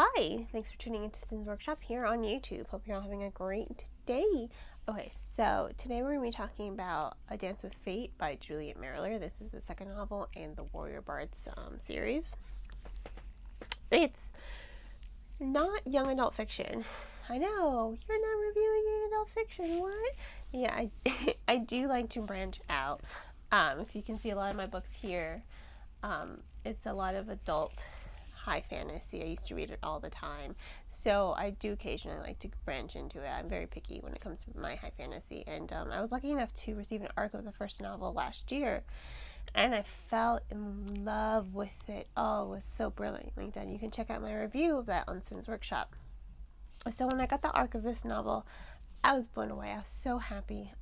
Hi, thanks for tuning into Sin's Workshop here on YouTube. Hope you're all having a great day. Okay, so today we're going to be talking about A Dance with Fate by Juliet Marillier. This is the second novel in the Warrior Bards series. It's not young adult fiction. I know, you're not reviewing young adult fiction, what? Yeah, I do like to branch out. If you can see a lot of my books here, it's a lot of adult high fantasy. I used to read it all the time, so I do occasionally like to branch into it. I'm very picky when it comes to my high fantasy, and I was lucky enough to receive an ARC of the first novel last year, and I fell in love with it. Oh, it was so brilliantly done. You can check out my review of that on Sin's Workshop. So when I got the ARC of this novel, I was blown away. I was so happy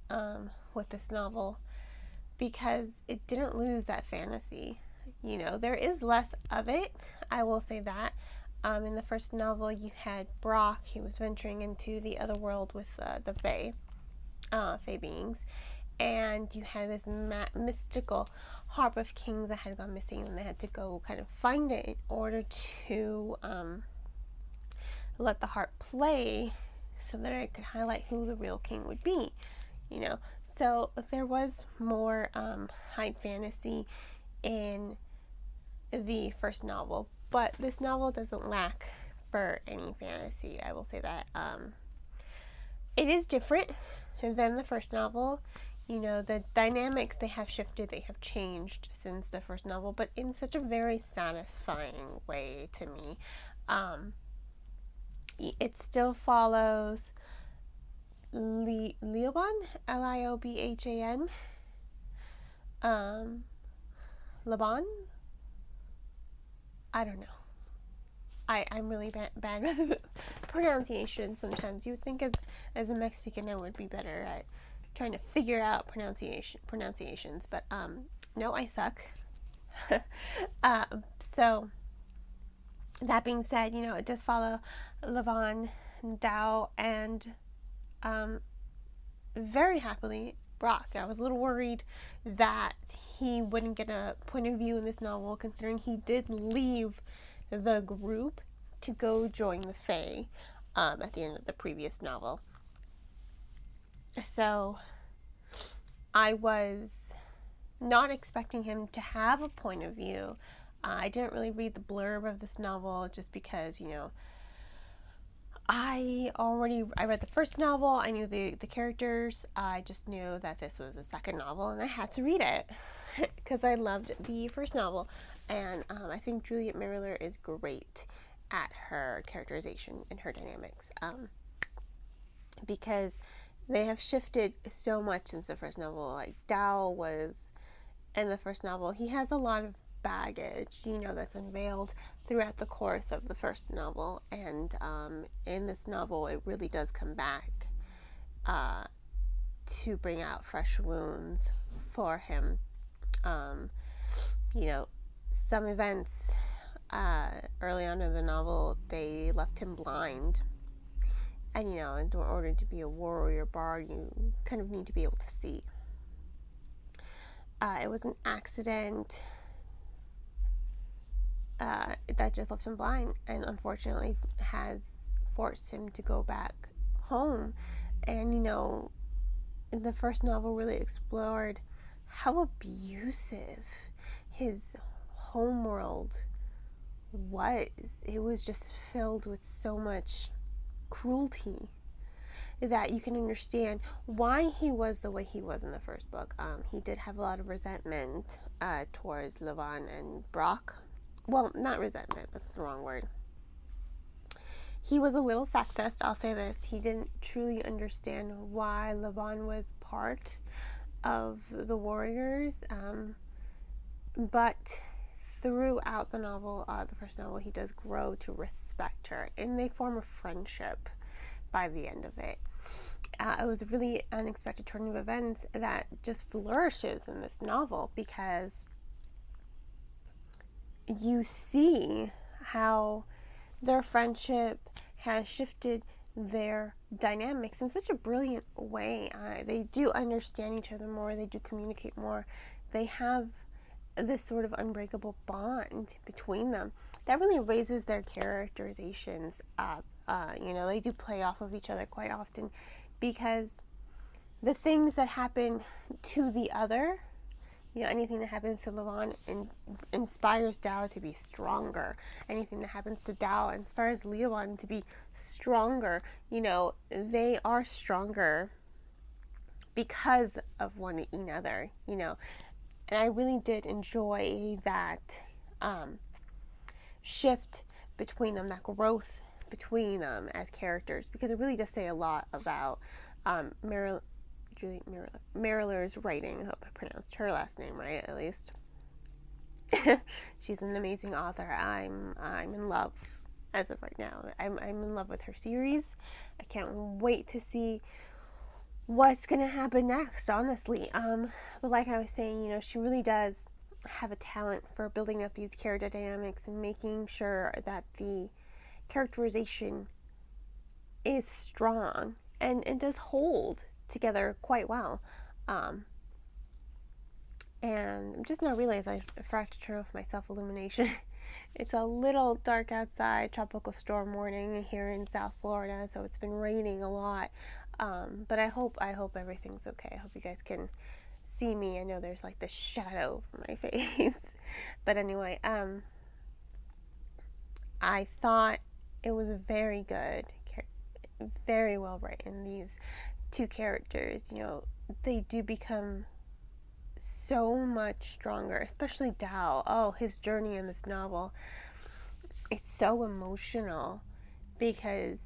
with this novel because it didn't lose that fantasy. You know, there is less of it, I will say that. In the first novel, you had Brock. He was venturing into the other world with the Fae beings. And you had this mystical harp of kings that had gone missing, and they had to go kind of find it in order to let the harp play so that it could highlight who the real king would be, you know. So there was more high fantasy in the first novel, but this novel doesn't lack for any fantasy. I will say that it is different than the first novel. You know, the dynamics, they have shifted, they have changed since the first novel, but in such a very satisfying way to me. It still follows Liobhan, Liobhan, Laban. I don't know. I'm really bad with pronunciation sometimes. You would think as a Mexican I would be better at trying to figure out pronunciations, but no, I suck. So that being said, you know, it does follow Laban, Dao, and very happily Brock. I was a little worried that he wouldn't get a point of view in this novel, considering he did leave the group to go join the Fae at the end of the previous novel. So I was not expecting him to have a point of view. I didn't really read the blurb of this novel just because, you know, I read the first novel. I knew the characters. I just knew that this was a second novel, and I had to read it because I loved the first novel. And I think Juliet Marillier is great at her characterization and her dynamics because they have shifted so much since the first novel. Like Dao was in the first novel, he has a lot of baggage, you know, that's unveiled throughout the course of the first novel, and in this novel it really does come back to bring out fresh wounds for him. You know, some events early on in the novel, they left him blind, and you know, in order to be a warrior bard, you kind of need to be able to see. It was an accident that just left him blind, and unfortunately has forced him to go back home. And you know, the first novel really explored how abusive his homeworld was. It was just filled with so much cruelty that you can understand why he was the way he was in the first book. He did have a lot of resentment towards Laban and Brock. Well, not resentment, that's the wrong word. He was a little sexist, I'll say this. He didn't truly understand why Laban was part of the Warriors, but throughout the novel, the first novel, he does grow to respect her, and they form a friendship by the end of it. It was a really unexpected turn of events that just flourishes in this novel because you see how their friendship has shifted their dynamics in such a brilliant way. They do understand each other more, they do communicate more, they have this sort of unbreakable bond between them that really raises their characterizations up. They do play off of each other quite often, because the things that happen to the other, anything that happens to Levon inspires Dao to be stronger. Anything that happens to Dao inspires Leon to be stronger. They are stronger because of one another, And I really did enjoy that shift between them, that growth between them as characters, because it really does say a lot about Juliet Marillier's writing. I hope I pronounced her last name right, at least. She's an amazing author. I'm in love as of right now. I'm in love with her series. I can't wait to see what's gonna happen next, honestly. But like I was saying, she really does have a talent for building up these character dynamics and making sure that the characterization is strong and does hold together quite well. And I'm just now realizing I forgot to turn off my self-illumination. It's a little dark outside, tropical storm warning here in South Florida, so it's been raining a lot. But I hope everything's okay. I hope you guys can see me. I know there's like this shadow over my face. But anyway, I thought it was very good, very well written. These two characters, they do become so much stronger, especially Dao. Oh, his journey in this novel, it's so emotional, because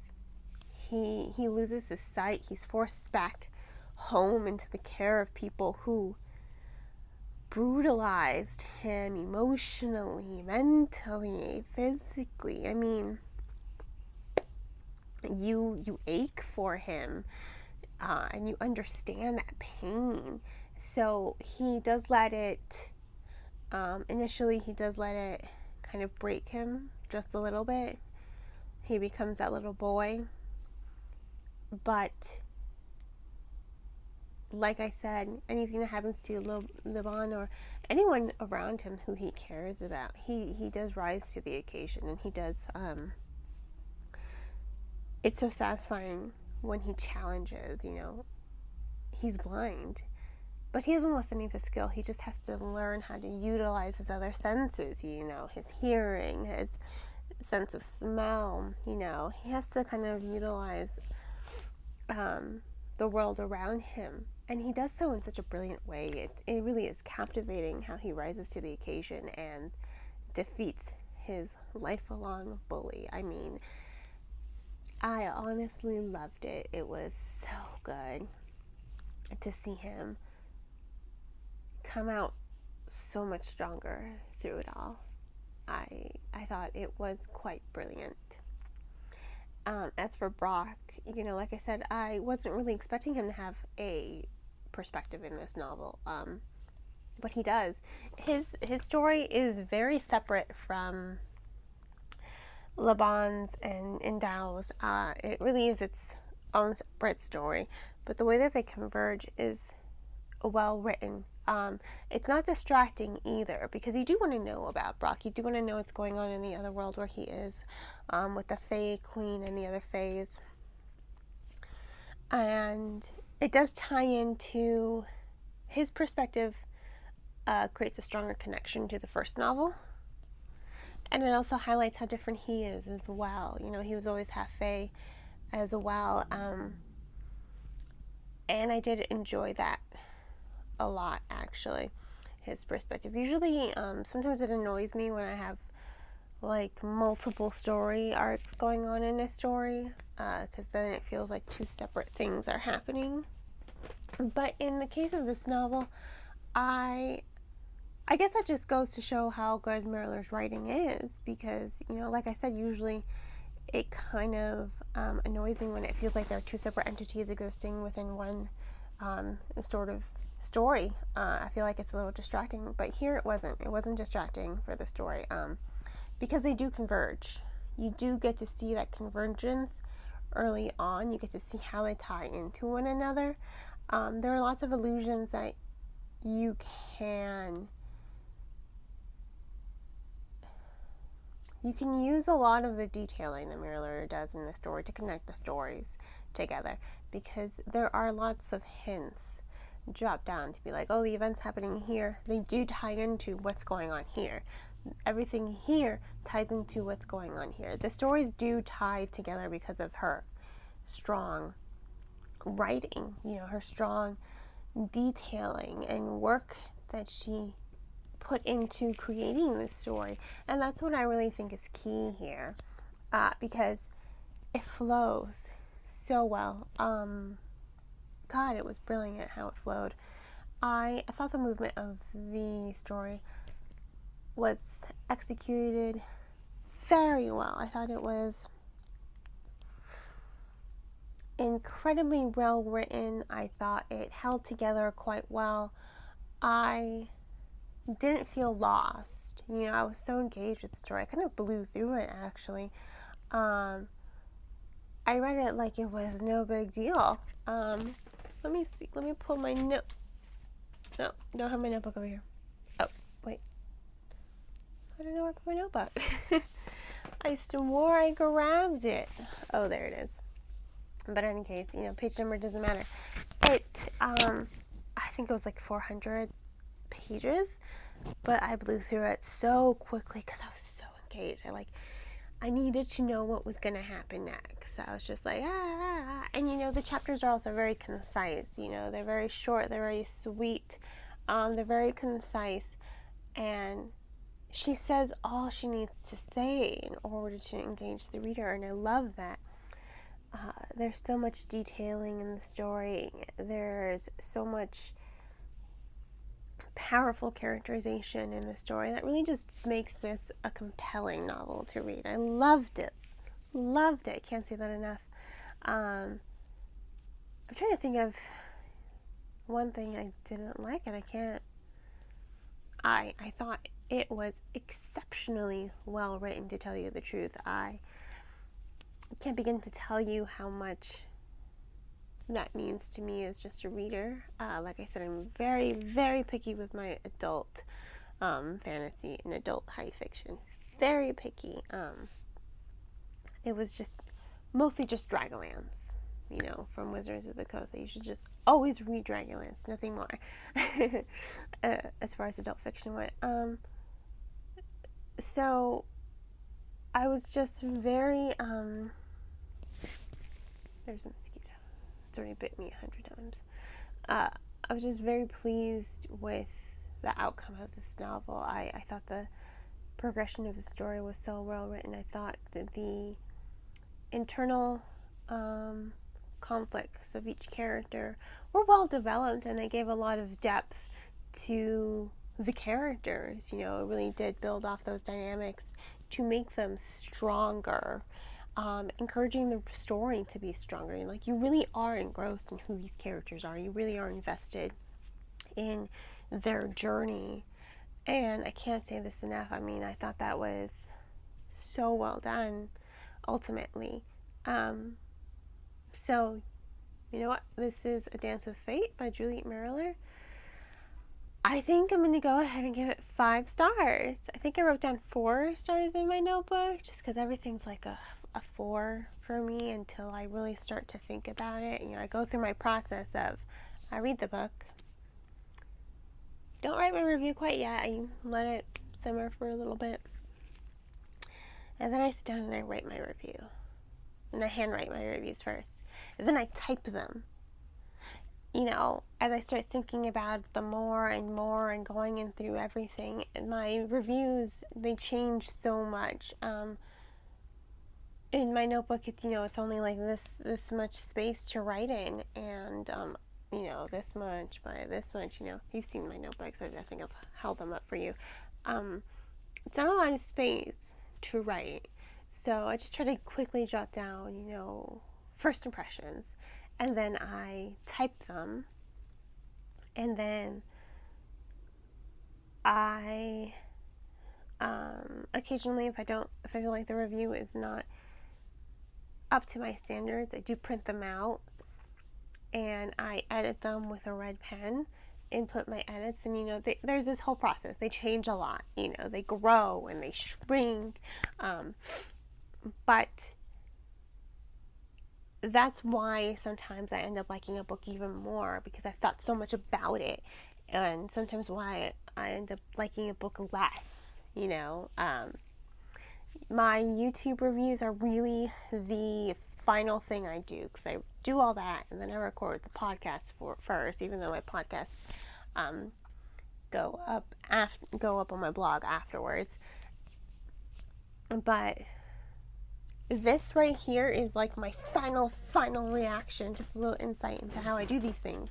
he loses his sight. He's forced back home into the care of people who brutalized him emotionally, mentally, physically. I mean, you ache for him, and you understand that pain. So he does let it, initially he does let it kind of break him just a little bit. He becomes that little boy. But like I said, anything that happens to Liban or anyone around him who he cares about, he does rise to the occasion, and he does, it's so satisfying when he challenges, he's blind, but he hasn't lost any of his skill. He just has to learn how to utilize his other senses, his hearing, his sense of smell, he has to kind of utilize the world around him. And he does so in such a brilliant way. It really is captivating how he rises to the occasion and defeats his lifelong bully. I mean, I honestly loved it. It was so good to see him come out so much stronger through it all. I thought it was quite brilliant. As for Brock, like I said, I wasn't really expecting him to have a perspective in this novel, but he does. His story is very separate from Laban's and Dao's. It really is its own separate story, but the way that they converge is well written. It's not distracting either, because you do want to know about Brock. You do want to know what's going on in the other world where he is, with the Fae Queen and the other Faes. And it does tie into his perspective, creates a stronger connection to the first novel. And it also highlights how different he is as well. He was always half Fae as well. And I did enjoy that a lot, actually, his perspective. Usually, sometimes it annoys me when I have like multiple story arcs going on in a story, because then it feels like two separate things are happening. But in the case of this novel, I guess that just goes to show how good Marillier's writing is, because, like I said, usually it kind of annoys me when it feels like there are two separate entities existing within one sort of story. I feel like it's a little distracting, but here it wasn't distracting for the story, because they do converge. You do get to see that convergence early on. You get to see how they tie into one another. There are lots of allusions that you can you can use a lot of the detailing that Marillier does in the story to connect the stories together, because there are lots of hints dropped down to be like, oh, the events happening here, they do tie into what's going on here. Everything here ties into what's going on here. The stories do tie together because of her strong writing, her strong detailing and work that she put into creating this story. And that's what I really think is key here, because it flows so well. God, it was brilliant how it flowed. I thought the movement of the story was executed very well. I thought it was incredibly well written. I thought it held together quite well. I didn't feel lost. I was so engaged with the story. I kind of blew through it, actually. I read it like it was no big deal. Let me see. Let me pull my note. No, don't have my notebook over here. Oh, wait. I don't know where I put my notebook. I swore I grabbed it. Oh, there it is. But in any case, page number doesn't matter. It, I think it was like 400 pages, but I blew through it so quickly because I was so engaged. I needed to know what was going to happen next. I was just like, And, the chapters are also very concise. They're very short. They're very sweet. They're very concise. And she says all she needs to say in order to engage the reader. And I love that. There's so much detailing in the story. There's so much powerful characterization in the story that really just makes this a compelling novel to read. I loved it. Loved it. Can't say that enough. I'm trying to think of one thing I didn't like, and I can't. I thought it was exceptionally well written, to tell you the truth. I can't begin to tell you how much that means to me as just a reader. Like I said, I'm very, very picky with my adult fantasy and adult high fiction. Very picky. It was just mostly just Dragonlance, from Wizards of the Coast. You should just always read Dragonlance, nothing more. As far as adult fiction went. So I was just very there's a mosquito. It's already bit me 100 times. I was just very pleased with the outcome of this novel. I thought the progression of the story was so well written. I thought that the internal conflicts of each character were well developed, and they gave a lot of depth to the characters. It really did build off those dynamics to make them stronger, encouraging the story to be stronger. You really are engrossed in who these characters are. You really are invested in their journey. And I can't say this enough. I thought that was so well done, ultimately. So, you know what? This is A Dance with Fate by Juliet Marillier. I think I'm going to go ahead and give it 5 stars. I think I wrote down 4 stars in my notebook, just because everything's like a 4 for me until I really start to think about it. I go through my process of, I read the book, don't write my review quite yet, I let it simmer for a little bit, and then I sit down and I write my review. And I handwrite my reviews first. And then I type them. As I start thinking about them more and going in through everything, my reviews, they change so much. In my notebook, it's only like this much space to write in, and this much by this much. You've seen my notebooks. I think I've held them up for you. It's not a lot of space to write. So I just try to quickly jot down, first impressions, and then I type them, and then I occasionally, if I feel like the review is not up to my standards, I do print them out, and I edit them with a red pen input my edits, and you know, there's this whole process. They change a lot, you know, they grow and they shrink, but that's why sometimes I end up liking a book even more, because I've thought so much about it, and sometimes why I end up liking a book less, you know. My YouTube reviews are really the final thing I do, because I do all that and then I record the podcast first, even though my podcasts go up on my blog afterwards. But this right here is like my final reaction, just a little insight into how I do these things,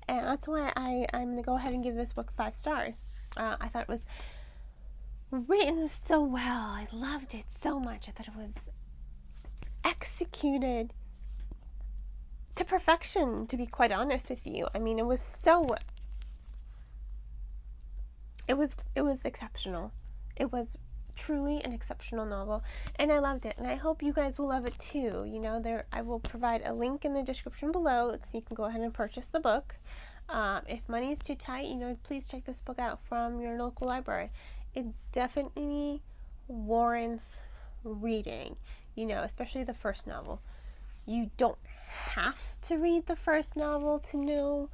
and that's why I'm gonna go ahead and give this book 5 stars. I thought it was written so well. I loved it so much. I thought it was executed to perfection, to be quite honest with you. I mean, it was exceptional. It was truly an exceptional novel, and I loved it, and I hope you guys will love it too. You know, I will provide a link in the description below so you can go ahead and purchase the book. If money is too tight, you know, please check this book out from your local library. It definitely warrants reading, you know, especially the first novel. You don't have to read the first novel to know,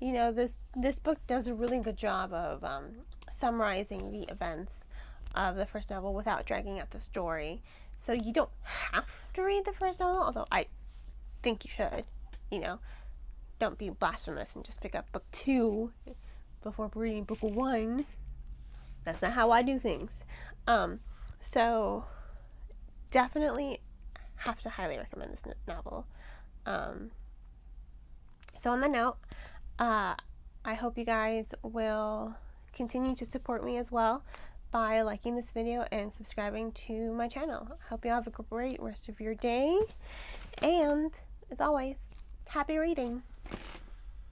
you know, this book does a really good job of summarizing the events of the first novel without dragging out the story. So you don't have to read the first novel, although I think you should, you know. Don't be blasphemous and just pick up book 2 before reading book 1. That's not how I do things. So definitely have to highly recommend this novel. So on the note, I hope you guys will continue to support me as well by liking this video and subscribing to my channel. I hope you have a great rest of your day, and as always, happy reading.